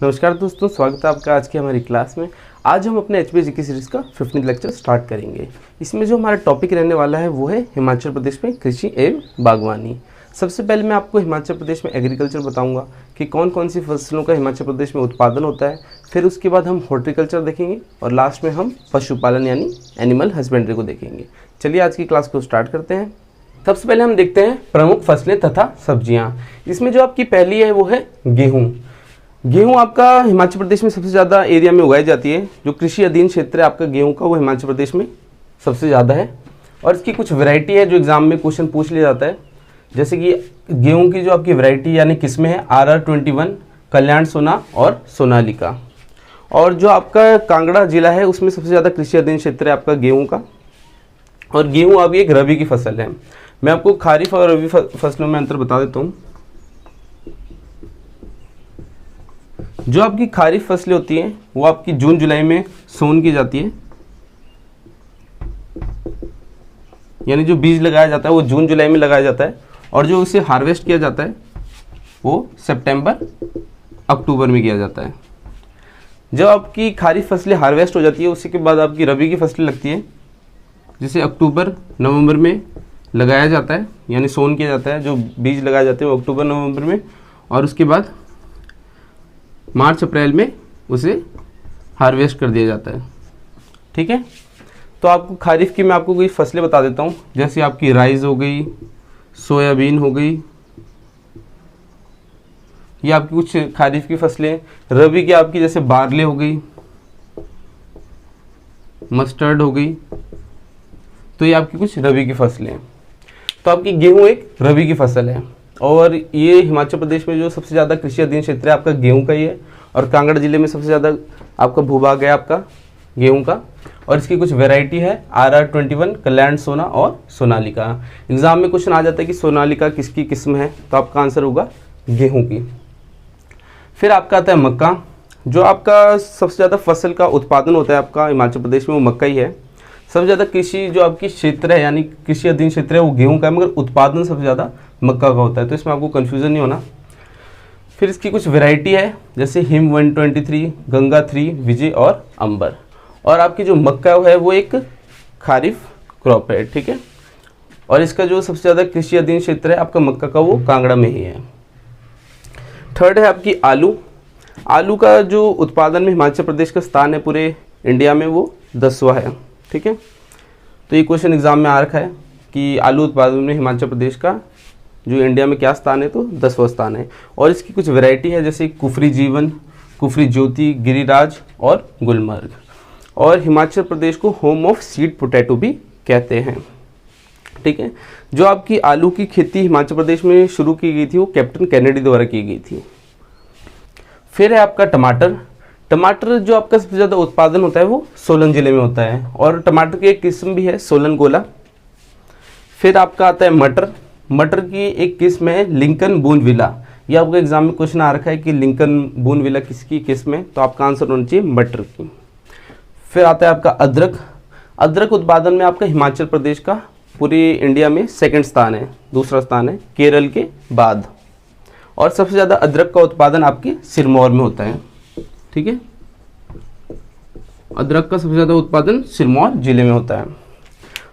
नमस्कार दोस्तों, स्वागत है आपका आज की हमारी क्लास में। आज हम अपने एचपीएस जीके सीरीज़ का 15th लेक्चर स्टार्ट करेंगे। इसमें जो हमारा टॉपिक रहने वाला है वो है हिमाचल प्रदेश में कृषि एवं बागवानी। सबसे पहले मैं आपको हिमाचल प्रदेश में एग्रीकल्चर बताऊंगा कि कौन कौन सी फसलों का हिमाचल प्रदेश में उत्पादन होता है। फिर उसके बाद हम हॉर्टिकल्चर देखेंगे और लास्ट में हम पशुपालन यानी एनिमल हस्बेंड्री को देखेंगे। चलिए आज की क्लास को स्टार्ट करते हैं। सबसे पहले हम देखते हैं प्रमुख फसलें तथा सब्जियां। इसमें जो आपकी पहली है वो है गेहूं। गेहूं आपका हिमाचल प्रदेश में सबसे ज़्यादा एरिया में उगाई जाती है। जो कृषि अधीन क्षेत्र है आपका गेहूं का वो हिमाचल प्रदेश में सबसे ज़्यादा है। और इसकी कुछ वैरायटी है जो एग्जाम में क्वेश्चन पूछ लिया जाता है। जैसे कि गेहूं की जो आपकी वैरायटी यानी किस्में हैं RR21, कल्याण सोना और सोनालिका। और जो आपका कांगड़ा जिला है उसमें सबसे ज़्यादा कृषि अधीन क्षेत्र है आपका गेहूँ का। और गेहूँ अभी एक रबी की फसल है। मैं आपको खारिफ और रबी फसलों में अंतर बता देता हूँ। जो आपकी खारिफ फसलें होती हैं वो आपकी जून जुलाई में सोन की जाती है, यानी जो बीज लगाया जाता है वो जून जुलाई में लगाया जाता है। और जो उसे हार्वेस्ट किया जाता है वो सितंबर अक्टूबर में किया जाता है। जब आपकी खारिफ फसलें हार्वेस्ट हो जाती है उसी के बाद आपकी रबी की फसलें लगती है, जिसे अक्टूबर नवंबर में लगाया जाता है, यानी सोन किया जाता है। जो बीज लगाए जाते हैं वो अक्टूबर नवंबर में, और उसके बाद मार्च अप्रैल में उसे हार्वेस्ट कर दिया जाता है। ठीक है, तो आपको खारिफ की मैं आपको कुछ फसलें बता देता हूँ। जैसे आपकी राइस हो गई, सोयाबीन हो गई, ये आपकी कुछ खारिफ की फसलें। रबी की आपकी जैसे बारले हो गई, मस्टर्ड हो गई, तो ये आपकी कुछ रबी की फसलें हैं। तो आपकी गेहूं एक रबी की फसल है और ये हिमाचल प्रदेश में जो सबसे ज़्यादा कृषि अधीन क्षेत्र है आपका गेहूं का ही है। और कांगड़ा जिले में सबसे ज़्यादा आपका भूभाग है आपका गेहूं का। और इसकी कुछ वैरायटी है RR21, कल्याण सोना और सोनालिका। एग्जाम में क्वेश्चन आ जाता है कि सोनालिका किसकी किस्म है, तो आपका आंसर होगा गेहूँ की। फिर आपका आता है मक्का। जो आपका सबसे ज़्यादा फसल का उत्पादन होता है आपका हिमाचल प्रदेश में वो मक्का ही है। सबसे ज़्यादा कृषि जो आपकी क्षेत्र है यानी कृषि अधीन क्षेत्र है वो गेहूं का है, मगर उत्पादन सबसे ज़्यादा मक्का का होता है। तो इसमें आपको कन्फ्यूज़न नहीं होना। फिर इसकी कुछ वैरायटी है जैसे हिम 123, गंगा 3, विजय और अंबर। और आपकी जो मक्का है वो एक खारिफ क्रॉप है। ठीक है, और इसका जो सबसे ज़्यादा कृषि अधीन क्षेत्र है आपका मक्का का वो कांगड़ा में ही है। थर्ड है आपकी आलू। आलू का जो उत्पादन में हिमाचल प्रदेश का स्थान है पूरे इंडिया में वो 10वां है। ठीक है, तो ये क्वेश्चन एग्जाम में आ रखा है कि आलू उत्पादन में हिमाचल प्रदेश का जो इंडिया में क्या स्थान है, तो 10वां स्थान है। और इसकी कुछ वैरायटी है जैसे कुफरी जीवन, कुफरी ज्योति, गिरिराज और गुलमर्ग। और हिमाचल प्रदेश को होम ऑफ सीड पोटैटो भी कहते हैं। ठीक है, जो आपकी आलू की खेती हिमाचल प्रदेश में शुरू की गई थी वो कैप्टन कैनेडी द्वारा की गई थी। फिर है आपका टमाटर। टमाटर जो आपका सबसे ज़्यादा उत्पादन होता है वो सोलन जिले में होता है। और टमाटर की एक किस्म भी है सोलन गोला। फिर आपका आता है मटर। मटर की एक किस्म है लिंकन बूनविला। ये आपका एग्जाम में क्वेश्चन आ रखा है कि लिंकन बूनविला किसकी किस्म है, तो आपका आंसर होना चाहिए मटर की। फिर आता है आपका अदरक। अदरक उत्पादन में आपका हिमाचल प्रदेश का पूरी इंडिया में सेकंड स्थान है, दूसरा स्थान है केरल के बाद। और सबसे ज़्यादा अदरक का उत्पादन आपके सिरमौर में होता है। ठीक है, अदरक का सबसे ज़्यादा उत्पादन सिरमौर जिले में होता है।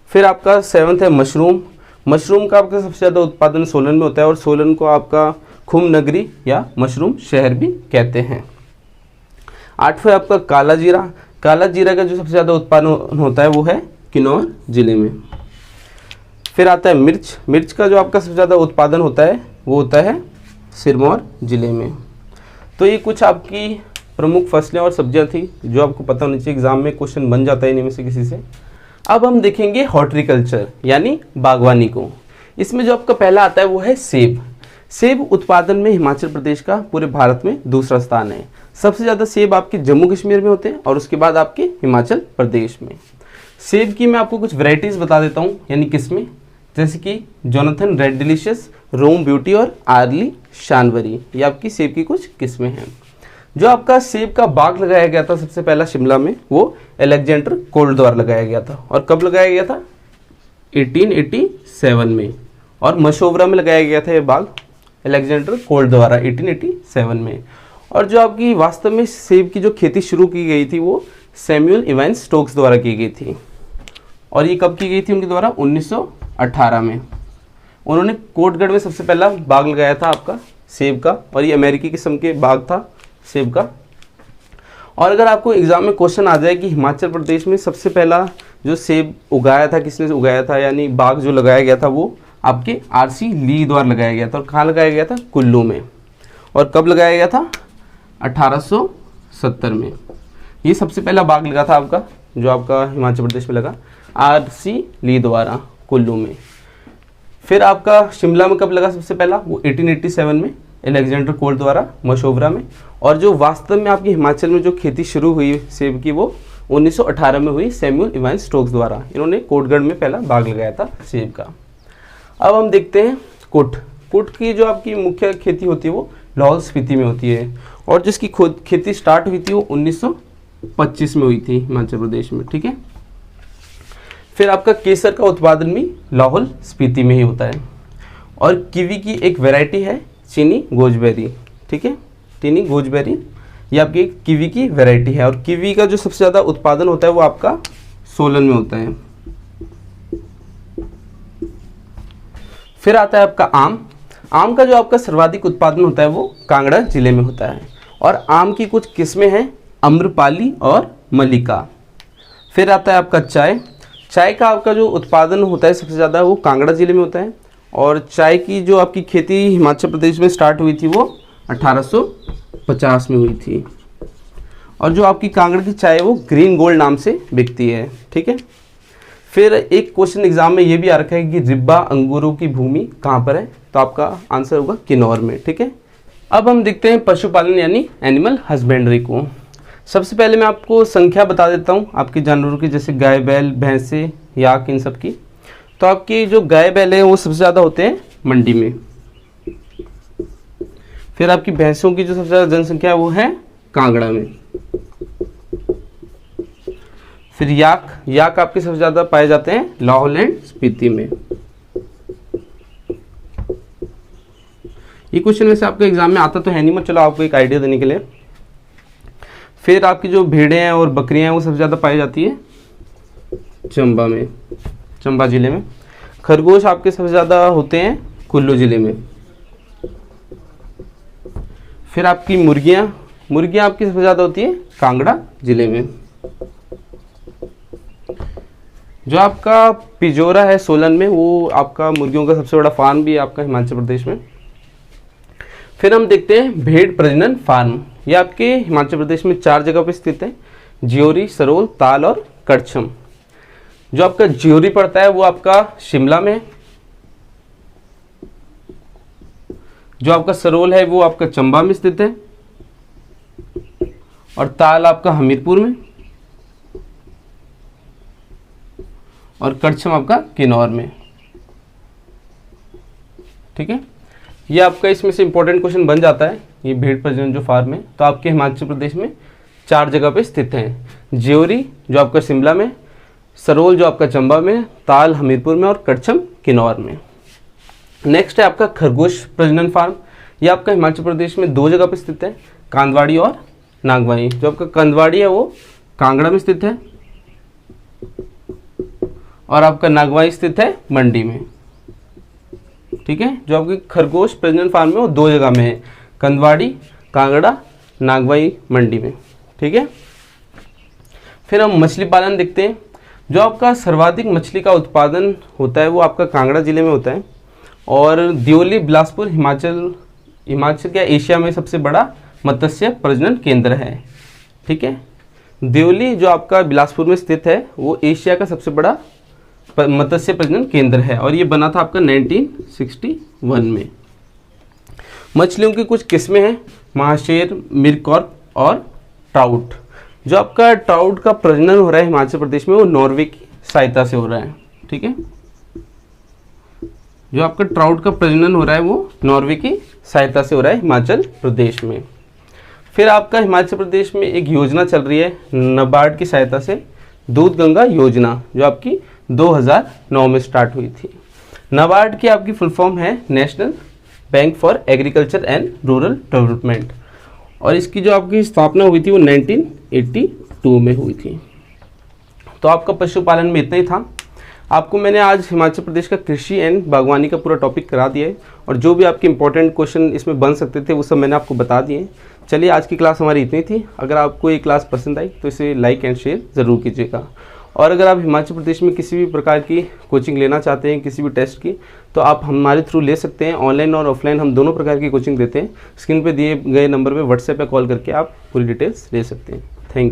फिर आपका 7th है मशरूम। मशरूम का आपका सबसे ज़्यादा उत्पादन सोलन में होता है और सोलन को आपका खुम नगरी या मशरूम शहर भी कहते हैं। 8वां आपका काला जीरा। काला जीरा का जो सबसे ज़्यादा उत्पादन होता है वो है किन्नौर जिले में। फिर आता है मिर्च। मिर्च का जो आपका सबसे ज़्यादा उत्पादन होता है वो होता है सिरमौर जिले में। तो ये कुछ आपकी प्रमुख फसलें और सब्जियां थी जो आपको पता होनी चाहिए, एग्जाम में क्वेश्चन बन जाता है इनमें से किसी से। अब हम देखेंगे हॉर्टिकल्चर यानी बागवानी को। इसमें जो आपका पहला आता है वो है सेब। सेब उत्पादन में हिमाचल प्रदेश का पूरे भारत में दूसरा स्थान है। सबसे ज़्यादा सेब आपके जम्मू कश्मीर में होते हैं और उसके बाद आपके हिमाचल प्रदेश में। सेब की मैं आपको कुछ वैरायटीज़ बता देता हूँ यानी किस्में, जैसे कि जोनाथन रेड डिलीशियस, रोम ब्यूटी और आर्ली शानवरी। ये आपकी सेब की कुछ किस्में हैं। जो आपका सेब का बाग लगाया गया था सबसे पहला शिमला में वो अलेक्जेंडर कोल्ट द्वारा लगाया गया था। और कब लगाया गया था? 1887 में। और मशोवरा में लगाया गया था ये बाग अलेक्जेंडर कोल्ट द्वारा 1887 में। और जो आपकी वास्तव में सेब की जो खेती शुरू की गई थी वो सैमुअल इवांस स्टोक्स द्वारा की गई थी। और ये कब की गई थी उनके द्वारा? 1918 में। उन्होंने कोटगढ़ में सबसे पहला बाग लगाया था आपका सेब का, और ये अमेरिकी किस्म के बाग था सेब का। और अगर आपको एग्जाम में क्वेश्चन आ जाए कि हिमाचल प्रदेश में सबसे पहला जो सेब उगाया था किसने उगाया था, यानी बाग जो लगाया गया था वो आपके आरसी ली द्वारा लगाया गया था। और कहाँ लगाया गया था? कुल्लू में। और कब लगाया गया था? 1870 में। ये सबसे पहला बाग लगा था आपका जो आपका हिमाचल प्रदेश में लगा, आरसी ली द्वारा कुल्लू में। फिर आपका शिमला में कब लगा सबसे पहला? वो 1887 में अलेक्जेंडर कोल द्वारा मशोबरा में। और जो वास्तव में आपकी हिमाचल में जो खेती शुरू हुई सेब की वो 1918 में हुई सैमुअल इवांस स्टोक्स द्वारा। इन्होंने कोटगढ़ में पहला बाग लगाया था सेब का। अब हम देखते हैं कुट। कुट की जो आपकी मुख्य खेती होती है वो लाहौल स्पीति में होती है, और जिसकी खेती स्टार्ट हुई थी वो 1925 में हुई थी हिमाचल प्रदेश में। ठीक है। फिर आपका केसर का उत्पादन भी लाहौल स्पीति में ही होता है। और कीवी की एक वैरायटी है चीनी गोजबेरी। ठीक है, चीनी गोजबेरी ये आपकी एक कीवी की वैरायटी है। और कीवी का जो सबसे ज़्यादा उत्पादन होता है वो आपका सोलन में होता है। फिर आता है आपका आम। आम का जो आपका सर्वाधिक उत्पादन होता है वो कांगड़ा जिले में होता है। और आम की कुछ किस्में हैं अम्रपाली और मलिका। फिर आता है आपका चाय। चाय का आपका जो उत्पादन होता है सबसे ज़्यादा वो कांगड़ा जिले में होता है। और चाय की जो आपकी खेती हिमाचल प्रदेश में स्टार्ट हुई थी वो 1850 में हुई थी। और जो आपकी कांगड़ा की चाय है वो ग्रीन गोल्ड नाम से बिकती है। ठीक है। फिर एक क्वेश्चन एग्जाम में ये भी आ रखा है कि रिब्बा अंगूरों की भूमि कहाँ पर है, तो आपका आंसर होगा किन्नौर में। ठीक है। अब हम देखते हैं पशुपालन यानी एनिमल हस्बेंड्री को। सबसे पहले मैं आपको संख्या बता देता हूँ आपके जानवरों की, जैसे गाय बैल भैंसे याक इन सब की। तो आपकी जो गाय बैल है वो सबसे ज़्यादा होते हैं मंडी में। फिर आपकी भैंसों की जो सबसे ज़्यादा जनसंख्या है वो है कांगड़ा में। फिर याक आपके सबसे ज़्यादा पाए जाते हैं लाहौल एंड स्पीति में। ये क्वेश्चन वैसे आपके एग्जाम में आता तो है नहीं, मैं चलो आपको एक आइडिया देने के लिए। फिर आपकी जो भेड़ें हैं और बकरियां हैं वो सबसे ज़्यादा पाई जाती है चंबा में, चंबा जिले में। खरगोश आपके सबसे ज़्यादा होते हैं कुल्लू जिले में। फिर आपकी मुर्गियां आपकी सबसे ज़्यादा होती है कांगड़ा जिले में। जो आपका पिजोरा है सोलन में, वो आपका मुर्गियों का सबसे बड़ा फार्म भी है आपका हिमाचल प्रदेश में। फिर हम देखते हैं भेड़ प्रजनन फार्म। ये आपके हिमाचल प्रदेश में 4 जगह पर स्थित है, ज्योरी, सरोल, ताल और कड़छम। जो आपका ज्योरी पड़ता है वो आपका शिमला में। जो आपका सरोल है वो आपका चंबा में स्थित है। और ताल आपका हमीरपुर में। और कड़छम आपका किन्नौर में। ठीक है। ये आपका इसमें से इंपॉर्टेंट क्वेश्चन बन जाता है। ये भेड़ प्रजनन जो फार्म है तो आपके हिमाचल प्रदेश में 4 जगह पे स्थित हैं। ज्योरी जो आपका शिमला में, सरोल जो आपका चंबा में, ताल हमीरपुर में और कड़छम किन्नौर में। नेक्स्ट है आपका खरगोश प्रजनन फार्म। ये आपका हिमाचल प्रदेश में 2 जगह पे स्थित है, कांदवाड़ी और नागवाई। जो आपका कंदवाड़ी है वो कांगड़ा में स्थित है और आपका नागवाई स्थित है मंडी में। ठीक है। जो आपकी खरगोश प्रजनन फार्म है वो 2 जगह में है, कंदवाड़ी, कांगड़ा, नागवाई, मंडी में। ठीक है। फिर हम मछली पालन देखते हैं। जो आपका सर्वाधिक मछली का उत्पादन होता है वो आपका कांगड़ा जिले में होता है। और दियोली बिलासपुर हिमाचल क्या एशिया में सबसे बड़ा मत्स्य प्रजनन केंद्र है। ठीक है। दियोली जो आपका बिलासपुर में स्थित है वो एशिया का सबसे बड़ा मत्स्य प्रजनन केंद्र है और ये बना था आपका 1961 में। मछलियों की कुछ किस्में हैं, महाशेर, मिरकॉर्प और ट्राउट। जो आपका ट्राउट का प्रजनन हो रहा है हिमाचल प्रदेश में वो नॉर्वे की सहायता से हो रहा है। ठीक है। जो आपका ट्राउट का प्रजनन हो रहा है वो नॉर्वे की सहायता से हो रहा है हिमाचल प्रदेश में। फिर आपका हिमाचल प्रदेश में एक योजना चल रही है नाबार्ड की सहायता से, दूध गंगा योजना, जो आपकी 2009 में स्टार्ट हुई थी। नाबार्ड की आपकी फुल फॉर्म है national bank for agriculture and rural development. और इसकी जो आपकी स्थापना हुई थी वो 1982 में हुई थी। तो आपका पशुपालन में इतना ही था। आपको मैंने आज हिमाचल प्रदेश का कृषि एंड बागवानी का पूरा टॉपिक करा दिया है, और जो भी आपके इंपॉर्टेंट क्वेश्चन इसमें बन सकते थे वो सब मैंने आपको बता दिए। चलिए, आज की क्लास हमारी इतनी थी। अगर आपको ये क्लास पसंद आई तो इसे लाइक एंड शेयर ज़रूर कीजिएगा। और अगर आप हिमाचल प्रदेश में किसी भी प्रकार की कोचिंग लेना चाहते हैं, किसी भी टेस्ट की, तो आप हमारे थ्रू ले सकते हैं। ऑनलाइन और ऑफलाइन हम दोनों प्रकार की कोचिंग देते हैं। स्क्रीन पे दिए गए नंबर पे व्हाट्सएप पे कॉल करके आप पूरी डिटेल्स ले सकते हैं। Thank you.